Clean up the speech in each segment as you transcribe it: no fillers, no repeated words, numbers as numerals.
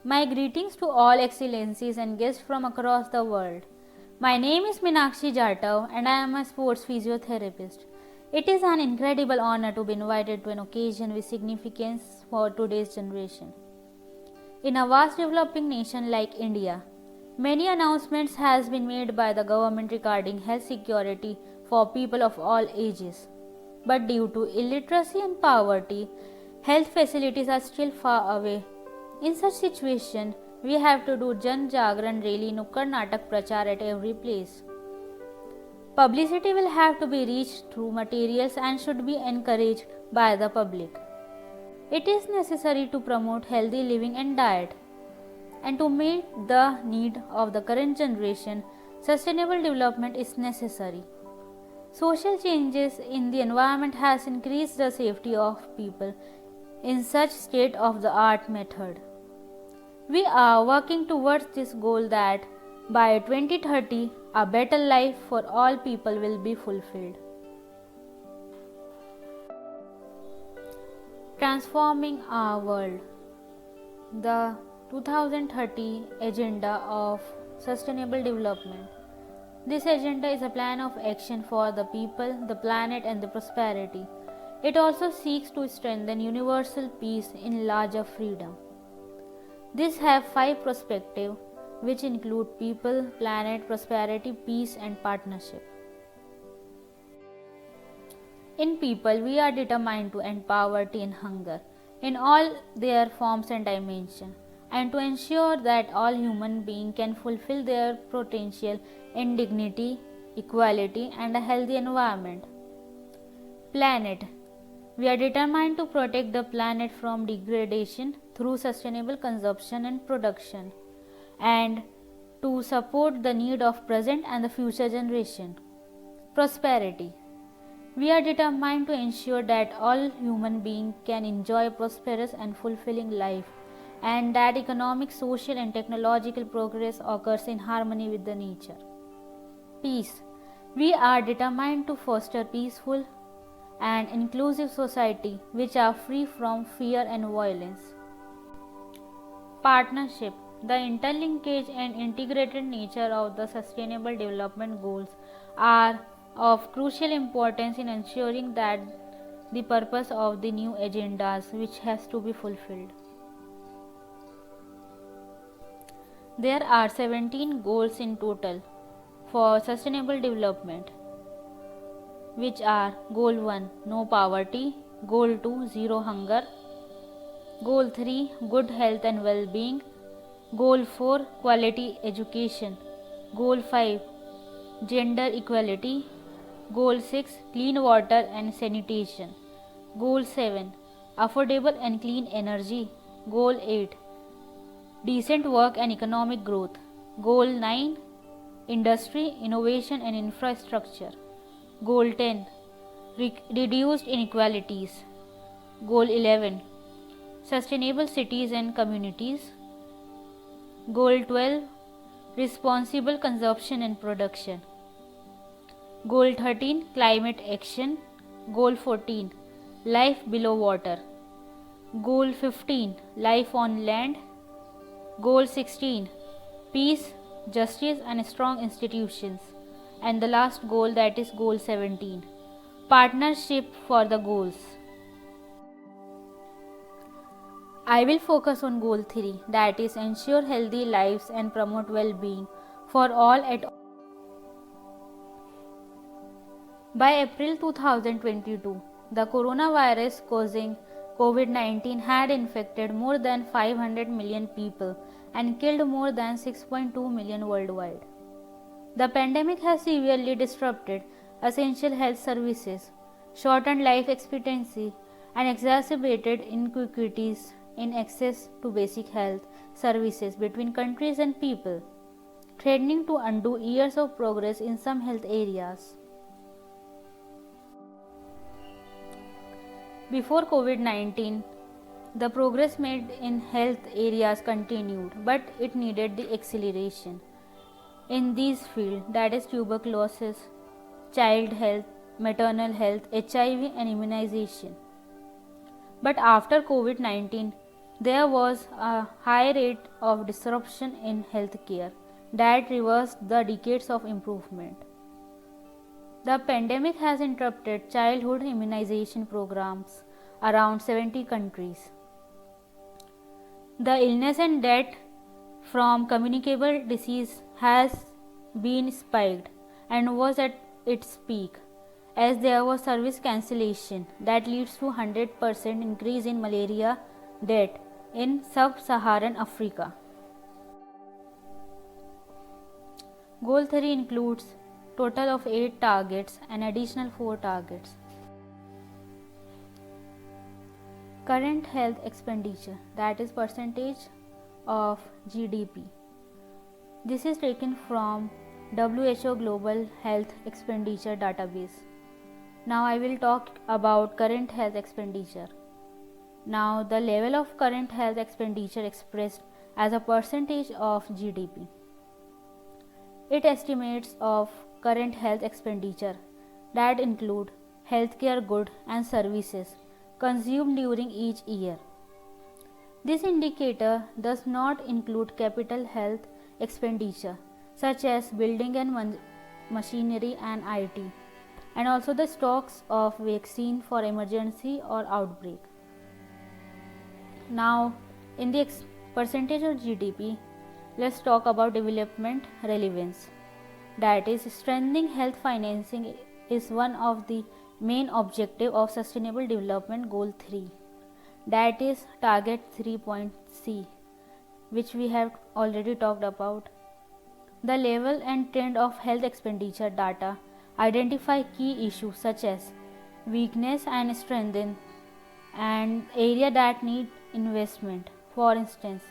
My greetings to all excellencies and guests from across the world. My name is Minakshi Jatav and I am a sports physiotherapist. It is an incredible honor to be invited to an occasion with significance for today's generation. In a vast developing nation like India, many announcements has been made by the government regarding health security for people of all ages. But due to illiteracy and poverty, health facilities are still far away. In such situation, we have to do Jan Jagran Rally Nukkad Natak Prachar at every place. Publicity will have to be reached through materials and should be encouraged by the public. It is necessary to promote healthy living and diet. And to meet the need of the current generation, sustainable development is necessary. Social changes in the environment has increased the safety of people in such state-of-the-art method. We are working towards this goal that by 2030, a better life for all people will be fulfilled. Transforming our world. The 2030 Agenda of Sustainable Development. This agenda is a plan of action for the people, the planet, and the prosperity. It also seeks to strengthen universal peace in larger freedom. These have 5 perspectives, which include people, planet, prosperity, peace, and partnership. In people, we are determined to end poverty and hunger in all their forms and dimensions, and to ensure that all human beings can fulfill their potential in dignity, equality, and a healthy environment. Planet. We are determined to protect the planet from degradation through sustainable consumption and production, and to support the need of present and the future generation. Prosperity. We are determined to ensure that all human beings can enjoy a prosperous and fulfilling life, and that economic, social, and technological progress occurs in harmony with the nature. Peace. We are determined to foster peaceful and inclusive society which are free from fear and violence. Partnership. The interlinkage and integrated nature of the Sustainable Development Goals are of crucial importance in ensuring that the purpose of the new agendas which has to be fulfilled. There are 17 goals in total for sustainable development, which are Goal 1, no poverty, Goal 2, zero hunger, Goal 3, good health and well-being, Goal 4, quality education, Goal 5, gender equality, Goal 6, clean water and sanitation, Goal 7, affordable and clean energy, Goal 8, decent work and economic growth, Goal 9, industry, innovation and infrastructure, Goal 10, reduced inequalities, Goal 11, sustainable cities and communities, Goal 12, responsible consumption and production, Goal 13, climate action, Goal 14, life below water, Goal 15, life on land, Goal 16, peace, justice and strong institutions, and the last goal, that is Goal 17, partnership for the goals. I will focus on Goal 3, that is ensure healthy lives and promote well-being for all at all. By April 2022, the coronavirus causing COVID-19 had infected more than 500 million people and killed more than 6.2 million worldwide. The pandemic has severely disrupted essential health services, shortened life expectancy, and exacerbated inequities in access to basic health services between countries and people, threatening to undo years of progress in some health areas. Before COVID-19, the progress made in health areas continued, but it needed the acceleration in these fields, that is tuberculosis, child health, maternal health, HIV and immunization. But after COVID-19, there was a high rate of disruption in healthcare that reversed the decades of improvement. The pandemic has interrupted childhood immunization programs around 70 countries. The illness and death from communicable disease has been spiked and was at its peak, as there was service cancellation that leads to 100% increase in malaria death in sub-Saharan Africa. Goal 3 includes total of 8 targets and additional 4 targets. Current health expenditure, that is percentage of GDP. This is taken from WHO Global Health Expenditure database. Now I will talk about current health expenditure. Now the level of current health expenditure expressed as a percentage of GDP. It estimates of current health expenditure that include healthcare goods and services consumed during each year. This indicator does not include capital health expenditure such as building and machinery and IT, and also the stocks of vaccine for emergency or outbreak. Now in the percentage of GDP, let's talk about development relevance. That is, strengthening health financing is one of the main objective of Sustainable Development Goal 3. That is target 3.C, which we have already talked about. The level and trend of health expenditure data identify key issues such as weakness and strengthen and area that need investment. For instance,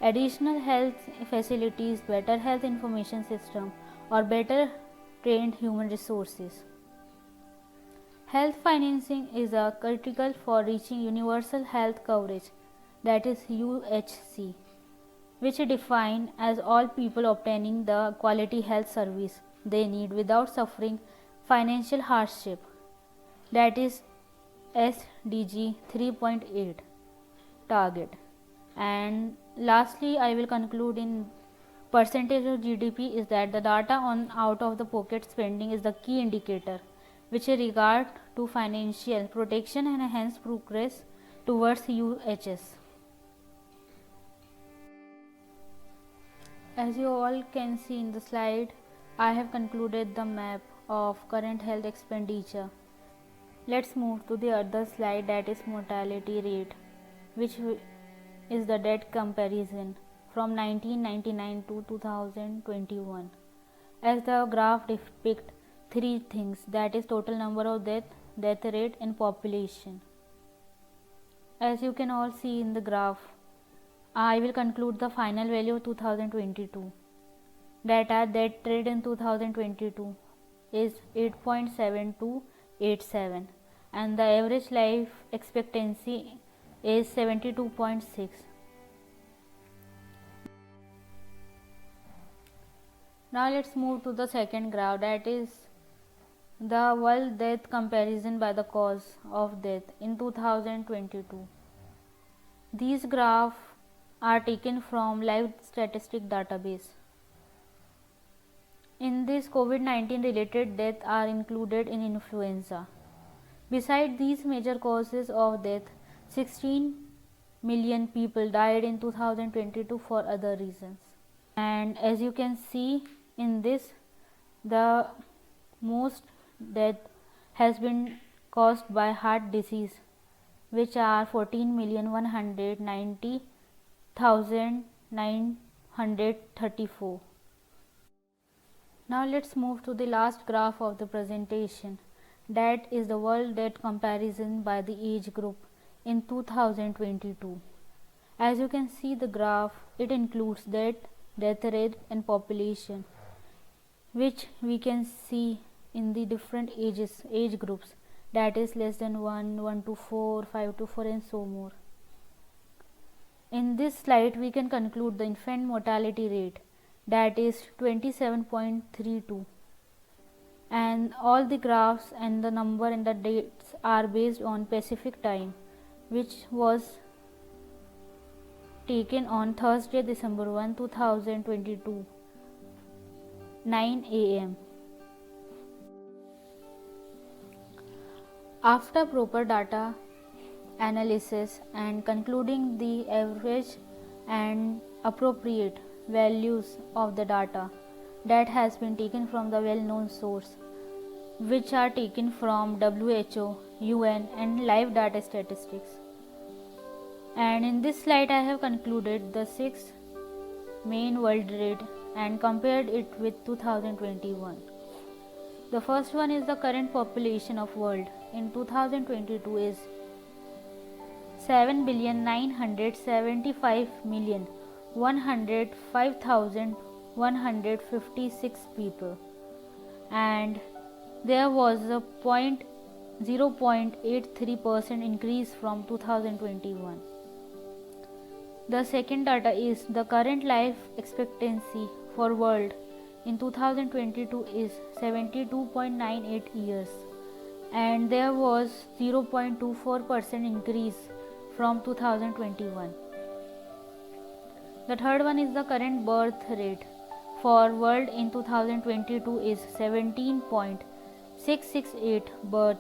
additional health facilities, better health information system, or better trained human resources. Health financing is critical for reaching universal health coverage, that is UHC, which is defined as all people obtaining the quality health service they need without suffering financial hardship, that is SDG 3.8 target. And lastly, I will conclude in percentage of GDP is that the data on out of the pocket spending is the key indicator which is regard to financial protection and hence progress towards UHS. As you all can see in the slide, I have concluded the map of current health expenditure. Let's move to the other slide, that is mortality rate, which is the death comparison from 1999 to 2021. As the graph depicts three things, that is total number of death rate and population. As you can all see in the graph, I will conclude the final value of 2022. Data death rate in 2022 is 8.7287 and the average life expectancy is 72.6. Now let's move to the second graph, that is the world death comparison by the cause of death in 2022. These graphs are taken from live statistic database. In this, COVID-19 related deaths are included in influenza. Besides these major causes of death, 16 million people died in 2022 for other reasons. And as you can see in this, the most death has been caused by heart disease, which are 14,190,934. Now let's move to the last graph of the presentation, that is the world death comparison by the age group in 2022. As you can see the graph, it includes death rate and population, which we can see in the different age groups, that is less than 1, 1 to 4, 5 to 4 and so more. In this slide we can conclude the infant mortality rate, that is 27.32, and all the graphs and the number and the dates are based on Pacific time, which was taken on Thursday, December 1, 2022, 9 a.m. After proper data analysis and concluding the average and appropriate values of the data that has been taken from the well-known source, which are taken from WHO, UN and live data statistics. And in this slide I have concluded the 6 main world rate and compared it with 2021. The first one is the current population of world in 2022 is 7,975,105,156 people, and there was a 0.83% increase from 2021. The second data is the current life expectancy for world in 2022 is 72.98 years, and there was 0.24% increase from 2021. The third one is the current birth rate for world in 2022 is 17.668 birth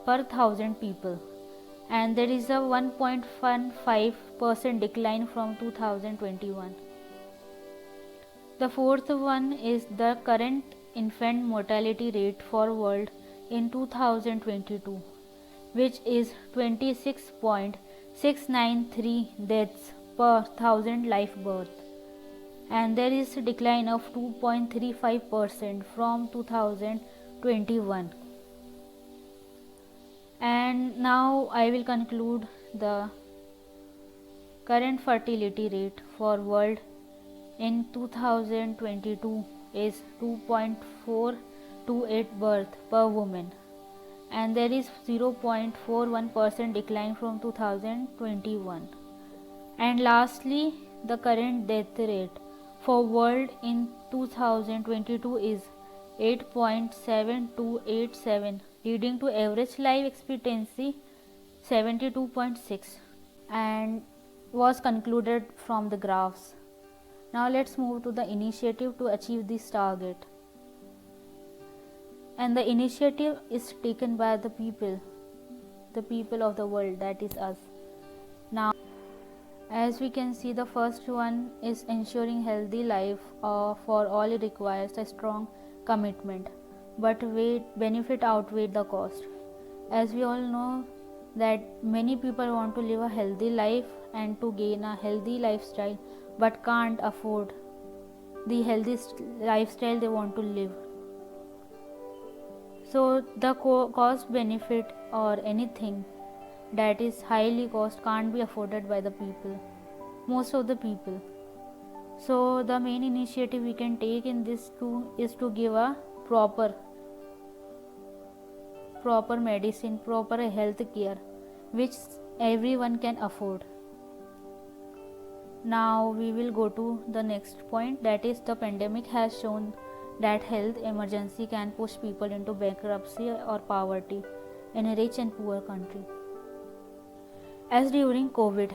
per thousand people, and there is a 1.15% decline from 2021. The fourth one is the current infant mortality rate for world in 2022, which is 26.693 deaths per thousand live birth, and there is a decline of 2.35% from 2021. And now I will conclude the current fertility rate for world in 2022 is 2.428 birth per woman, and there is 0.41% decline from 2021. And lastly, the current death rate for world in 2022 is 8.7287, leading to average life expectancy 72.6, and was concluded from the graphs. Now let's move to the initiative to achieve this target. And the initiative is taken by the people of the world, that is us. Now, as we can see, the first one is ensuring healthy life for all. It requires a strong commitment, but benefit outweigh the cost. As we all know that many people want to live a healthy life and to gain a healthy lifestyle, but can't afford the healthy lifestyle they want to live. So the cost benefit or anything that is highly cost can't be afforded by the people, most of the people. So the main initiative we can take in this is to give a proper medicine, proper health care, which everyone can afford. Now we will go to the next point, that is the pandemic has shown that health emergency can push people into bankruptcy or poverty in a rich and poor country. As during COVID,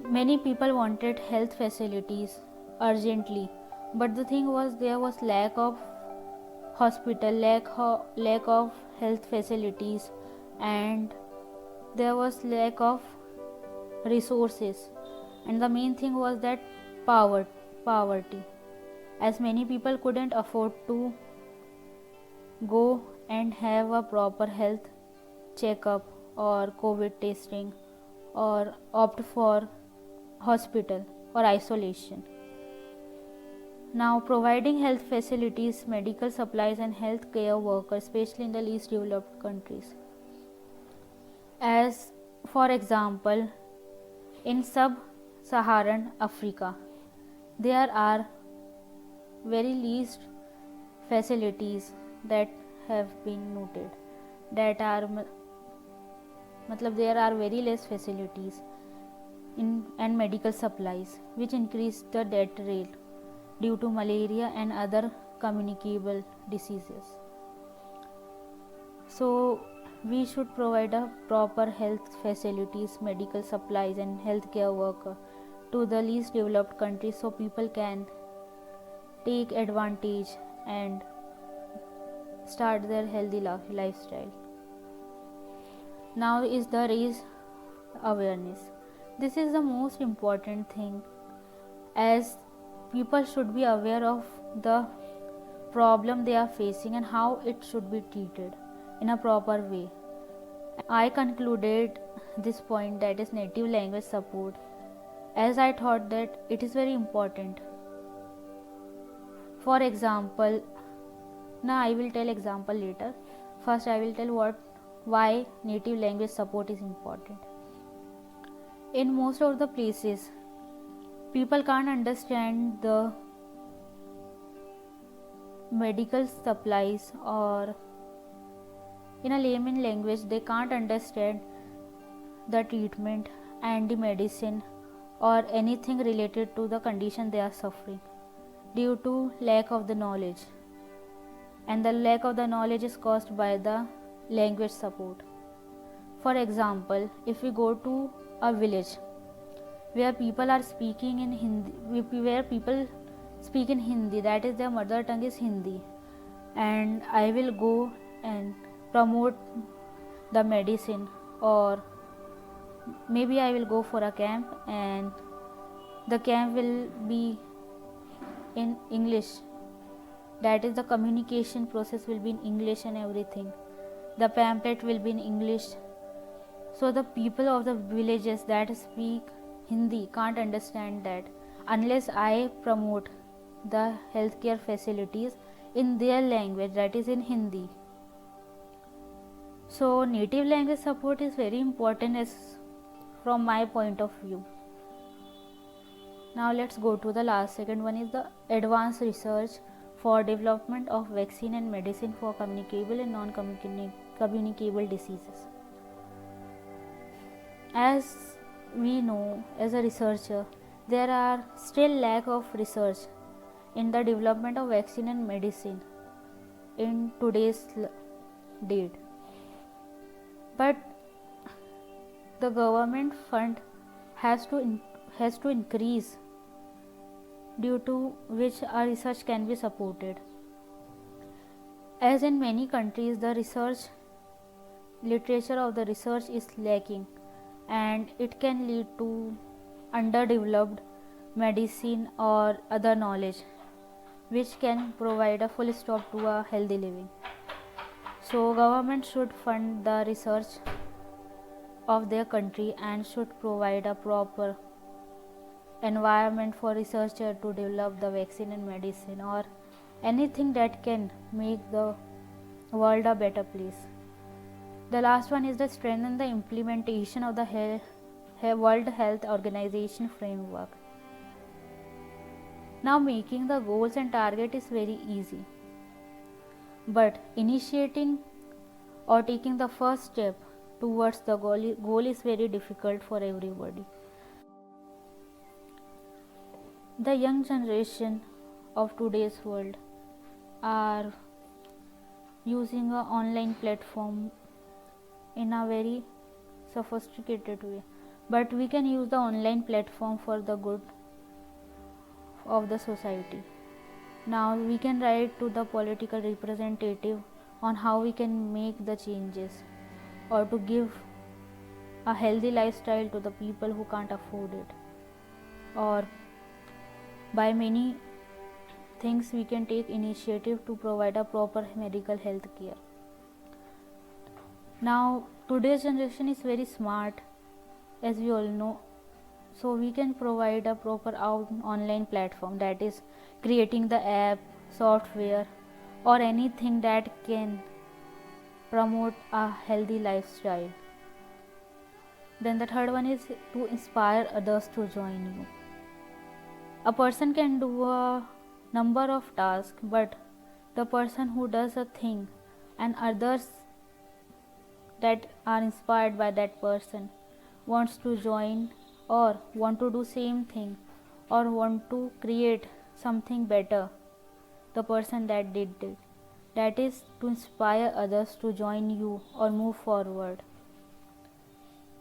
many people wanted health facilities urgently, but the thing was there was lack of hospital, lack of health facilities, and there was lack of resources, and the main thing was that poverty, as many people couldn't afford to go and have a proper health checkup or COVID testing or opt for hospital or isolation. Now, providing health facilities, medical supplies and health care workers, especially in the least developed countries. As for example, in sub-Saharan Africa, there are very least facilities that have been noted, that are there are very less facilities and medical supplies, which increase the death rate due to malaria and other communicable diseases. So we should provide a proper health facilities, medical supplies and healthcare worker to the least developed countries so people can take advantage and start their healthy lifestyle. Now is the raise awareness. This is the most important thing, as people should be aware of the problem they are facing and how it should be treated in a proper way. I concluded this point, that is native language support, as I thought that it is very important. For example, now I will tell example later. First I will tell why native language support is important. In most of the places, people can't understand the medical supplies, or in a layman language they can't understand the treatment and the medicine or anything related to the condition they are suffering due to lack of the knowledge, and the lack of the knowledge is caused by the language support. For example, if we go to a village where people are speaking in Hindi, where people speak in Hindi, that is their mother tongue is Hindi, and I will go and promote the medicine, or maybe I will go for a camp and the camp will be in English, that is the communication process will be in English and everything, the pamphlet will be in English. So the people of the villages that speak Hindi can't understand that unless I promote the healthcare facilities in their language, that is in Hindi. So native language support is very important as from my point of view. Now let's go to the last. Second one is the advanced research for development of vaccine and medicine for communicable and non-communicable diseases. As we know, as a researcher, there are still lack of research in the development of vaccine and medicine in today's date. But the government fund has to increase, due to which our research can be supported. As in many countries, the research literature of the research is lacking, and it can lead to underdeveloped medicine or other knowledge which can provide a full stop to a healthy living. So government should fund the research of their country and should provide a proper environment for researchers to develop the vaccine and medicine or anything that can make the world a better place. The last one is to strengthen the implementation of the World Health Organization framework. Now making the goals and target is very easy, but initiating or taking the first step towards the goal is very difficult for everybody. The young generation of today's world are using an online platform in a very sophisticated way, but we can use the online platform for the good of the society. Now we can write to the political representative on how we can make the changes or to give a healthy lifestyle to the people who can't afford it, or by many things we can take initiative to provide a proper medical health care. Now today's generation is very smart, as we all know, so we can provide a proper online platform, that is creating the app, software or anything that can promote a healthy lifestyle. Then the third one is to inspire others to join you. A person can do a number of tasks, but the person who does a thing and others that are inspired by that person wants to join or want to do same thing or want to create something better, the person that did it, that is to inspire others to join you or move forward.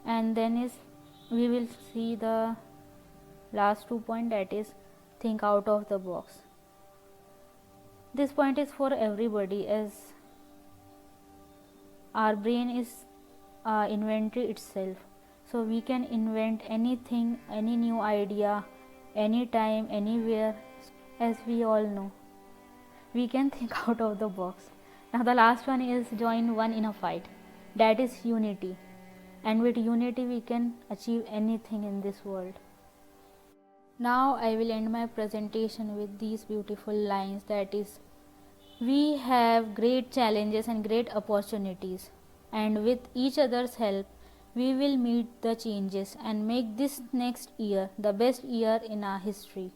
And then we will see the last 2 points, that is think out of the box. This point is for everybody, as our brain is inventory itself, so we can invent anything, any new idea, anytime, anywhere. As we all know, we can think out of the box. Now the last one is join one in a fight, that is unity, and with unity we can achieve anything in this world. Now I will end my presentation with these beautiful lines, that is, we have great challenges and great opportunities, and with each other's help we will meet the changes and make this next year the best year in our history.